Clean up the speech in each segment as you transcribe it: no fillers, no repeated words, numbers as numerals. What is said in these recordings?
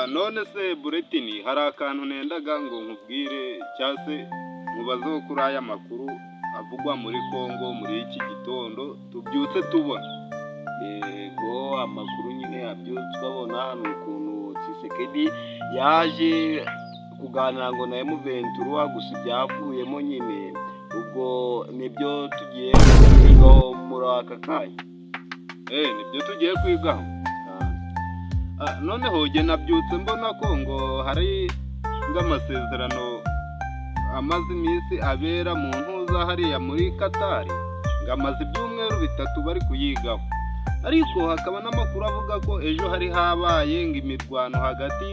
none se Buretini, hari akantu nendaga ngo nkubwire cyangwa se mubazeho kuri aya makuru avugwa muri Congo muri iki gitondo tubyutse tubona. Yego, amakuru nyine abyutse babona ni ukuntu Tshisekedi yaje kuganira ngo na M23 gusa ibyavuyemo nyine ubwo nibyo tugiye kwigaho muri aka kanya. Nibyo tugiye kwigaho. Noneho jye nabyutse mbona ko ngo hari nk'amasezerano amaze iminsi abera mu ntuza hariya muri Qatar, ngo amaze ibyumweru 3 bari kuyigaho, ariko hakaba n'amakuru avuga ko ejo hari habaye ngo imirwano hagati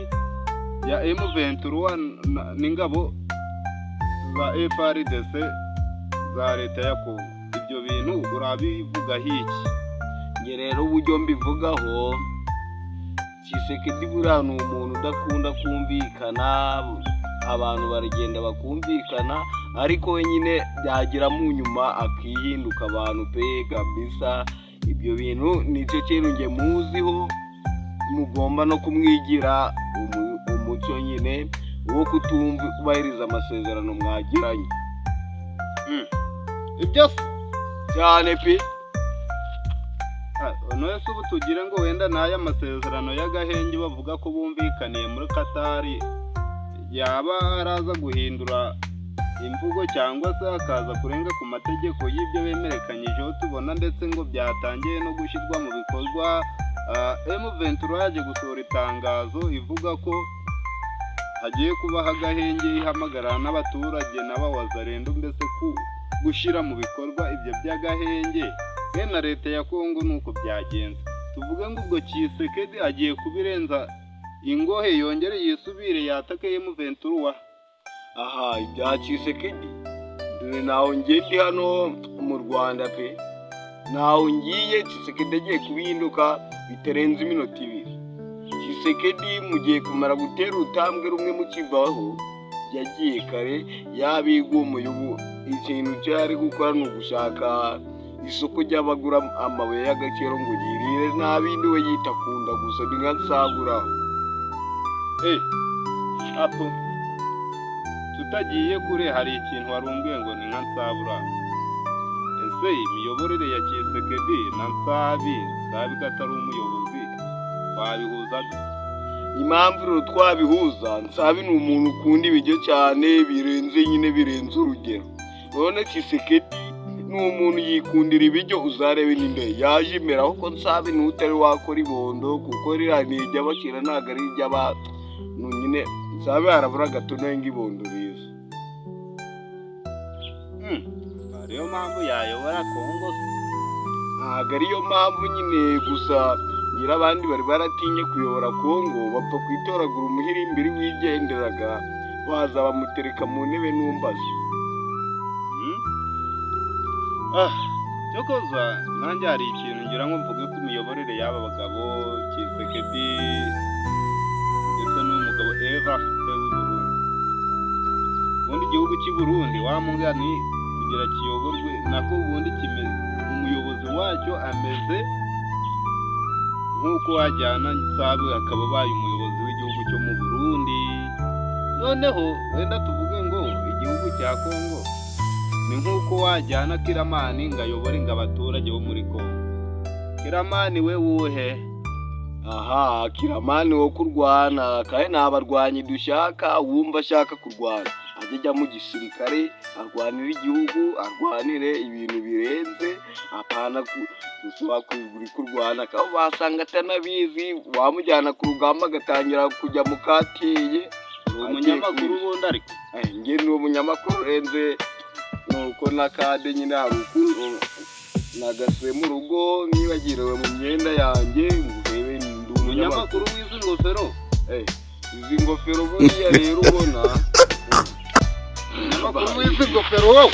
ya M23 n'ingabo za FARDC za leta ya Congo. Ibyo bintu urabivugaho iki? Nge rero uburyo mbivugaho, Tshisekedi buriya ni umuntu udakunda kumvikana, abantu baragenda bakumvikana ariko we nyine byagira mu nyuma akihinduka abantu pe kabisa. Ibyo bintu nicyo kintu nge muziho, mugomba no kumwigira umuco nyine wo kutumviriza amasezerano mwagiranye. Ibyo cyane pe. None se ubu tugire ngo wenda n'aya masezerano y'agahenge bavuga ko bumvikaniye muri Qatar yaba araza guhindura imvugo cyangwa se akaza kurenga ku mategeko y'ibyo bemerekanyijeho tubona, ndetse ngo byatangiye no gushyirwa mu bikorwa. M23 yaje gusohora itangazo ivuga ko hagiye kubaho agahenge, ihamagarana n'abaturage n'abawazarendo mbese gushyira mu bikorwa ibyo by'agahenge. Na leta ya Congo nuko byagenze, tuvuge ngo ubwo Tshisekedi agiye kubirenza ingohe yongere yisubire yatake M23. Ibya Tshisekedi dore naho ngiye ndi hano mu Rwanda pe, naho ngiye Tshisekedi agiye kubihinduka bitarenze iminota 2. Tshisekedi mugiye kumara gutera utambwe rumwe mukivaho, yagiye kare yabigumuye. Ubu ikintu cyari gukora ni ugushaka isoko ry'abagura amabuye y'agaciro ngo yirire n'abindi we yita kunda gusa ni nka nsabura. Apo tutagiye kure, hari ikintu warumbwiye ngo ni nka nsabura. Ese imiyoborere ya Tshisekedi na Nsabi atari umuyobozi twabihuza? Impamvu rero twabihuza, Nsabi ni umuntu ukunda ibiryo cyane birenze urugero. None Tshisekedi ni umuntu yikundira ibiryo, uzarebe n'inde yaje imeraho ko Nsabi n'utari wakora ibondo kuko ririya ni iry'abakira ntabwo ari iry'abantu nyine. Nsabi harabura gato nenga ibondo biza. Ariyo mpamvu yayobora Congo? Ntabwo ariyo mpamvu nyine, gusa nyirabandi bari baratinye kuyobora Congo, bapfa kwitoragura umuhirimbiri wigenderaga, baza bamutereka mu ntebe n'umbazi. Cyokoza nanjye hari ikintu ngira ngo mvuge ku miyoborere y'aba bagabo Tshisekedi ndetse n'umugabo Eva w'Uburundi. Ubundi igihugu cy'i Burundi wamugani kugira kiyoborwe nako ubundi kimeze, umuyobozi wacyo ameze nk'uko wajyana Nsabi akaba abaye umuyobozi w'igihugu cyo mu Burundi. Noneho wenda tuvuge ngo igihugu cya Congo ni nk'uko wajyana Kiramani ngo ayobore abaturage bo muri Congo. Kiramani we wuhe? Kiramani wo kurwana, kandi nta barwanyi dushaka. Wumva ashaka kurwana ajya mu gisirikare, arwanira igihugu, arwanire ibintu birenze, apana gusaba kurwana. Akaba basanga atanabizi, wamujyana ku rugamba agatangira kujya mu kateye. Umunyamakuru ubundi ariko nge ni umunyamakuru urenze, nuko nakade nyine hari ukuntu nagasuye mu rugo nibagiriwe mu myenda yanjye ngurebe ndi umunyamakuru w'izi ngofero. Izi ngofero buriya rero ubona umunyamakuru w'izi ngofero wowe